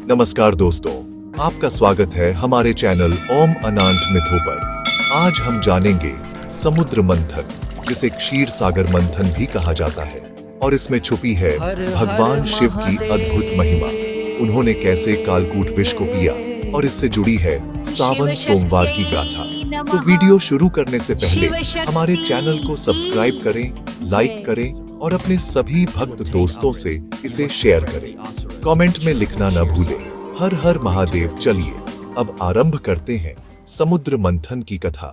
नमस्कार दोस्तों, आपका स्वागत है हमारे चैनल ओम अनंत मिथों पर। आज हम जानेंगे समुद्र मंथन, जिसे क्षीर सागर मंथन भी कहा जाता है, और इसमें छुपी है भगवान शिव की अद्भुत महिमा। उन्होंने कैसे कालकूट विष को पिया और इससे जुड़ी है सावन सोमवार की गाथा। तो वीडियो शुरू करने से पहले हमारे चैनल को सब्सक्राइब करें, लाइक करें और अपने सभी भक्त दोस्तों से इसे शेयर करें। कमेंट में लिखना न भूलें। हर हर महादेव। चलिए अब आरंभ करते हैं समुद्र मंथन की कथा।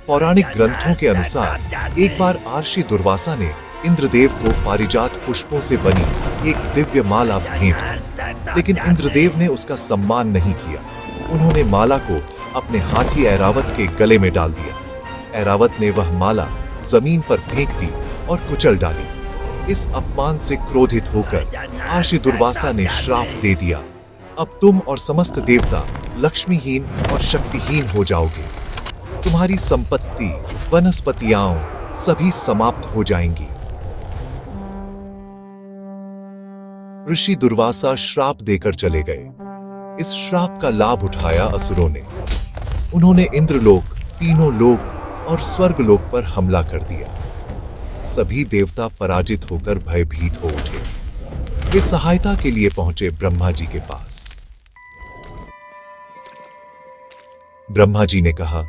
पौराणिक ग्रंथों के अनुसार एक बार आर्षि दुर्वासा ने इंद्रदेव को पारिजात पुष्पों से बनी एक दिव्य माला भेंट की, लेकिन इंद्रदेव ने उसका सम्मान नहीं किया। उन्होंने माला को अपने हाथी ऐरावत के गले में डाल दिया। ऐरावत ने वह माला जमीन पर फेंक दी और कुचल डाली। इस अपमान से क्रोधित होकर आर्षि दुर्वासा ने श्राप दे दिया, अब तुम और समस्त देवता लक्ष्मीहीन और शक्तिहीन हो जाओगे। तुम्हारी संपत्ति, वनस्पतियां सभी समाप्त हो जाएंगी। ऋषि दुर्वासा श्राप देकर चले गए। इस श्राप का लाभ उठाया असुरों ने। उन्होंने इंद्रलोक, तीनों लोक और स्वर्गलोक पर हमला कर दिया। सभी देवता पराजित होकर भयभीत हो उठे। वे सहायता के लिए पहुंचे ब्रह्मा जी के पास। ब्रह्मा जी ने कहा,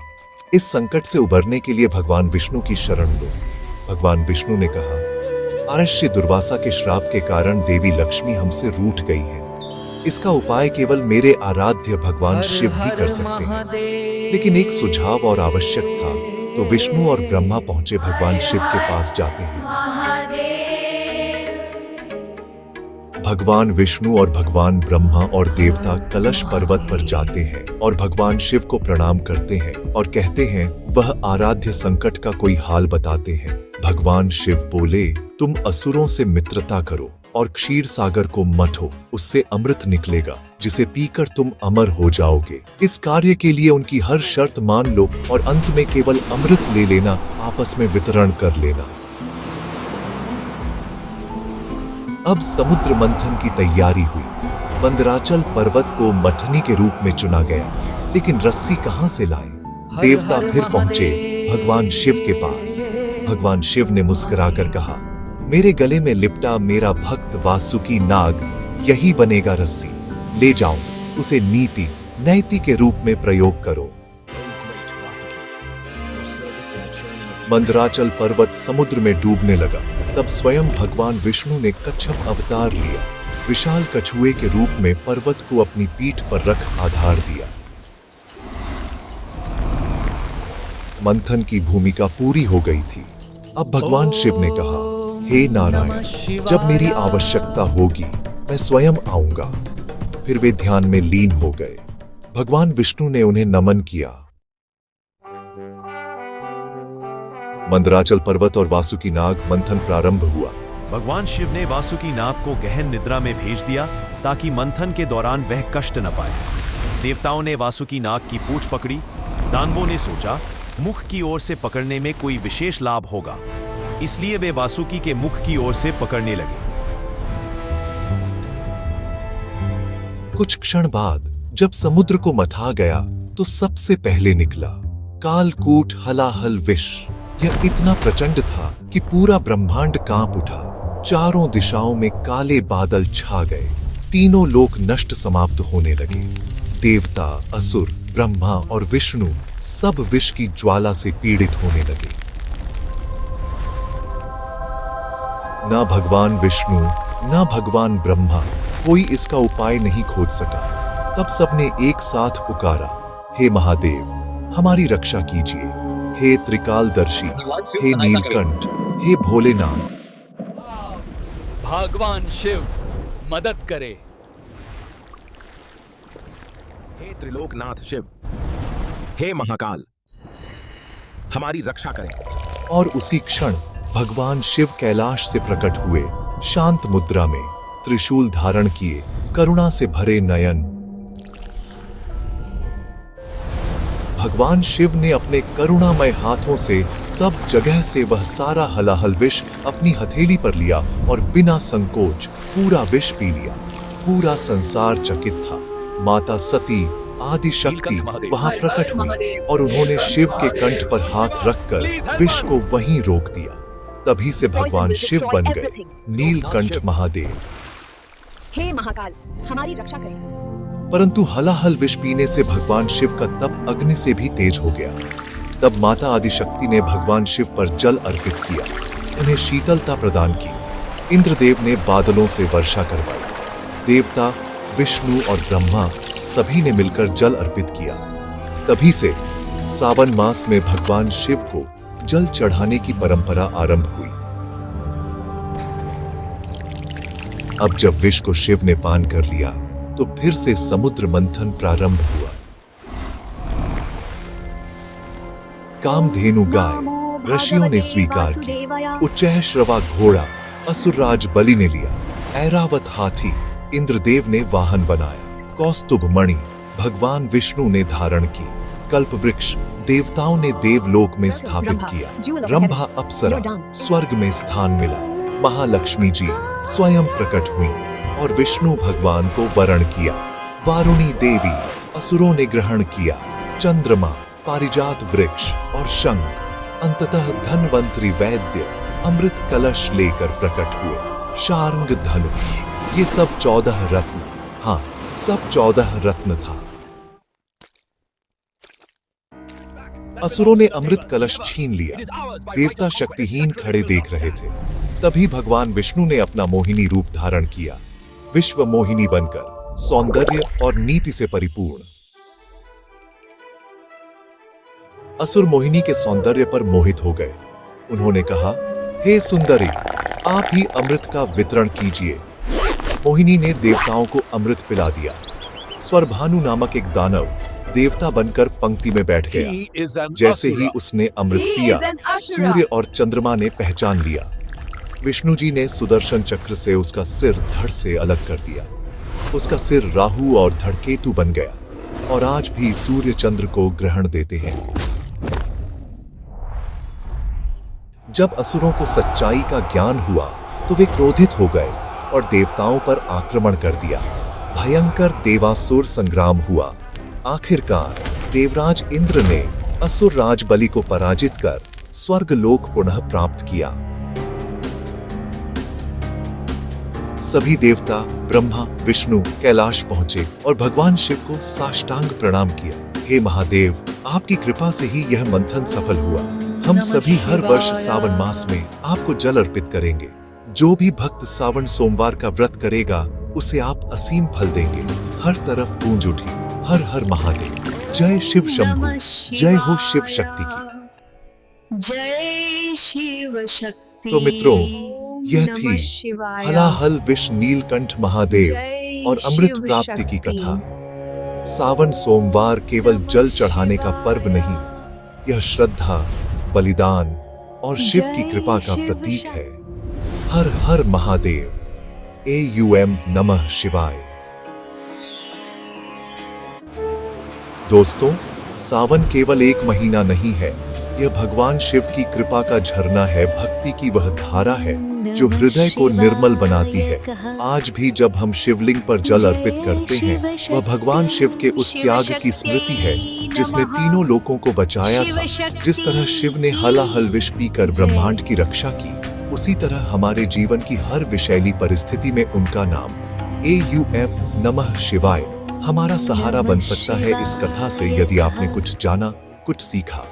इस संकट से उबरने के लिए भगवान विष्णु की शरण लो। भगवान विष्णु ने कहा, आर्षि दुर्वासा के श्राप के कारण देवी लक्ष्मी हमसे रूठ गई है। इसका उपाय केवल मेरे आराध्य भगवान शिव ही कर सकते हैं। लेकिन एक सुझाव और आवश्यक था, तो विष्णु और ब्रह्मा पहुंचे भगवान शिव के पास जाते हैं। भगवान विष्णु और भगवान ब्रह्मा और देवता कलश पर्वत पर जाते हैं और भगवान शिव को प्रणाम करते हैं और कहते हैं वह आराध्य संकट का कोई हाल बताते हैं। भगवान शिव बोले, तुम असुरों से मित्रता करो और क्षीर सागर को मथो, उससे अमृत निकलेगा जिसे पीकर तुम अमर हो जाओगे। इस कार्य के लिए उनकी हर शर्त मान लो और अंत में केवल अमृत ले लेना, आपस में वितरण कर लेना। अब समुद्र मंथन की तैयारी हुई। मंदराचल पर्वत को मथनी के रूप में चुना गया, लेकिन रस्सी कहां से लाए? देवता फिर पहुंचे भगवान शिव के पास। भगवान शिव ने मुस्कुराकर कहा, मेरे गले में लिपटा मेरा भक्त वासुकी नाग यही बनेगा रस्सी। ले जाओ, उसे नीति नैति के रूप में प्रयोग करो। मंदराचल पर्वत समुद्र में डूबने लगा। तब स्वयं भगवान विष्णु ने कच्छप अवतार लिया। विशाल कछुए के रूप में पर्वत को अपनी पीठ पर रख आधार दिया। मंथन की भूमिका पूरी हो गई थी। अब भगवान शिव ने कहा, हे नारायण, जब मेरी आवश्यकता होगी मैं स्वयं आऊंगा। फिर वे ध्यान में लीन हो गए। भगवान विष्णु ने उन्हें नमन किया। मंदराचल पर्वत और वासुकी नाग मंथन प्रारंभ हुआ। भगवान शिव ने वासुकी नाग को गहन निद्रा में भेज दिया ताकि मंथन के दौरान वह कष्ट न पाए। देवताओं ने वासुकी नाग की पूंछ पकड़ी। दानवों ने सोचा मुख की ओर से पकड़ने में कोई विशेष लाभ होगा, इसलिए वे वासुकी के मुख की ओर से पकड़ने लगे। कुछ क्षण बाद जब समुद्र को मथा गया तो सबसे पहले निकला कालकूट हलाहल विष। यह इतना प्रचंड था कि पूरा ब्रह्मांड कांप उठा। चारों दिशाओं में काले बादल छा गए। तीनों लोक नष्ट समाप्त होने लगे। देवता, असुर, ब्रह्मा और विष्णु सब विष की ज्वाला से पीड़ित होने लगे। ना भगवान विष्णु ना भगवान ब्रह्मा कोई इसका उपाय नहीं खोज सका। तब सबने एक साथ पुकारा, हे महादेव, हमारी रक्षा कीजिए। हे त्रिकालदर्शी, हे नीलकंठ, हे भोलेनाथ। भगवान शिव मदद करे। हे त्रिलोकनाथ शिव, हे महाकाल, हमारी रक्षा करें। और उसी क्षण भगवान शिव कैलाश से प्रकट हुए, शांत मुद्रा में, त्रिशूल धारण किए, करुणा से भरे नयन। भगवान शिव ने अपने करुणामय हाथों से सब जगह से वह सारा हलाहल विष अपनी हथेली पर लिया और बिना संकोच पूरा विष पी लिया। पूरा संसार चकित था। माता सती आदि शक्ति वहां प्रकट हुई और उन्होंने शिव के कंठ पर हाथ रखकर विष को वहीं रोक दिया। तभी से भगवान शिव बन गए नीलकंठ महादेव। हे महाकाल, हमारी रक्षा करें। परंतु हलाहल विष पीने से भगवान शिव का तप अग्नि से भी तेज हो गया। तब माता आदिशक्ति ने भगवान शिव पर जल अर्पित किया, उन्हें शीतलता प्रदान की। इंद्रदेव ने बादलों से वर्षा करवाई। देवता, विष्णु और ब्रह्मा सभी ने मिलकर जल अर्पित किया। तभी से सावन मास में भगवान शिव को जल चढ़ाने की परंपरा आरंभ हुई। अब जब विष को शिव ने पान कर लिया तो फिर से समुद्र मंथन प्रारंभ हुआ। कामधेनु गाय ऋषियों ने स्वीकार की, उच्चैःश्रवा घोड़ा असुरराज बलि ने लिया, ऐरावत हाथी इंद्रदेव ने वाहन बनाया, कौस्तुभ मणि भगवान विष्णु ने धारण की, कल्प वृक्ष देवताओं ने देवलोक में स्थापित किया, रंभा अप्सरा स्वर्ग में स्थान मिला, महालक्ष्मी जी स्वयं प्रकट हुई और विष्णु भगवान को वरण किया, वारुणी देवी असुरों ने ग्रहण किया, चंद्रमा, पारिजात वृक्ष और शंख, अंततः धन्वंतरी वैद्य अमृत कलश लेकर प्रकट हुए, शार्ंग धनुष। ये सब 14 रत्न, हाँ सब 14 रत्न था। असुरों ने अमृत कलश छीन लिया। देवता शक्तिहीन खड़े देख रहे थे। तभी भगवान विष्णु ने अपना मोहिनी रूप धारण किया, विश्व मोहिनी बनकर सौंदर्य और नीति से परिपूर्ण। असुर मोहिनी के सौंदर्य पर मोहित हो गए। उन्होंने कहा, हे सुंदरी, आप ही अमृत का वितरण कीजिए। मोहिनी ने देवताओं को अमृत पिला दिया। स्वरभानु नामक एक दानव देवता बनकर पंक्ति में बैठ गया। जैसे ही उसने अमृत पिया, सूर्य और चंद्रमा ने पहचान लिया। विष्णु जी ने सुदर्शन चक्र से उसका सिर धड़ से अलग कर दिया। उसका सिर राहु और धड़ केतु बन गया और आज भी सूर्य चंद्र को ग्रहण देते हैं। जब असुरों को सच्चाई का ज्ञान हुआ तो वे क्रोधित हो गए और देवताओं पर आक्रमण कर दिया। भयंकर देवासुर संग्राम हुआ। आखिरकार देवराज इंद्र ने असुर राज बलि को पराजित कर स्वर्ग लोक पुनः प्राप्त किया। सभी देवता ब्रह्मा विष्णु कैलाश पहुंचे और भगवान शिव को साष्टांग प्रणाम किया। हे महादेव, आपकी कृपा से ही यह मंथन सफल हुआ। हम सभी हर वर्ष सावन मास में आपको जल अर्पित करेंगे। जो भी भक्त सावन सोमवार का व्रत करेगा उसे आप असीम फल देंगे। हर तरफ गूंज उठी, हर हर महादेव, जय शिव शंभु, जय हो शिव शक्ति की। जय शिव शक्ति। तो मित्रों, यह थी हलाहल विष नीलकंठ महादेव और अमृत प्राप्ति की कथा। सावन सोमवार केवल जल चढ़ाने का पर्व नहीं, यह श्रद्धा, बलिदान और शिव की कृपा का प्रतीक है। हर हर महादेव। AUM नमः शिवाय। दोस्तों, सावन केवल एक महीना नहीं है, यह भगवान शिव की कृपा का झरना है। भक्ति की वह धारा है जो हृदय को निर्मल बनाती है। आज भी जब हम शिवलिंग पर जल अर्पित करते हैं, वह भगवान शिव के उस त्याग की स्मृति है जिसने तीनों लोकों को बचाया था। जिस तरह शिव ने हलाहल विष पीकर ब्रह्मांड की रक्षा की, उसी तरह हमारे जीवन की हर विषैली परिस्थिति में उनका नाम AUM नमः शिवाय हमारा सहारा बन सकता है। इस कथा से यदि आपने कुछ जाना, कुछ सीखा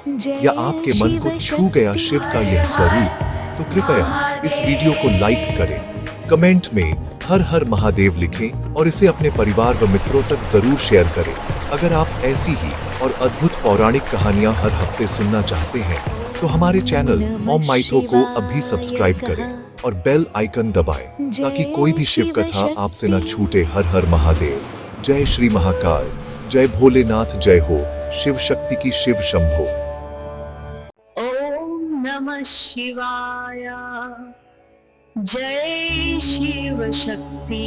या आपके मन को छू गया शिव का यह स्वरूप, तो कृपया इस वीडियो को लाइक करें, कमेंट में हर हर महादेव लिखें और इसे अपने परिवार व मित्रों तक जरूर शेयर करें। अगर आप ऐसी ही और अद्भुत पौराणिक कहानियां हर हफ्ते सुनना चाहते हैं तो हमारे चैनल ओम माइथो को अभी सब्सक्राइब करें और बेल आइकन दबाएं ताकि कोई भी शिव कथा आपसे न छूटे। हर हर महादेव। जय श्री महाकाल, जय भोलेनाथ, जय हो शिव शक्ति की शिव शंभो। ओम नमः शिवाय। जय शिव शक्ति।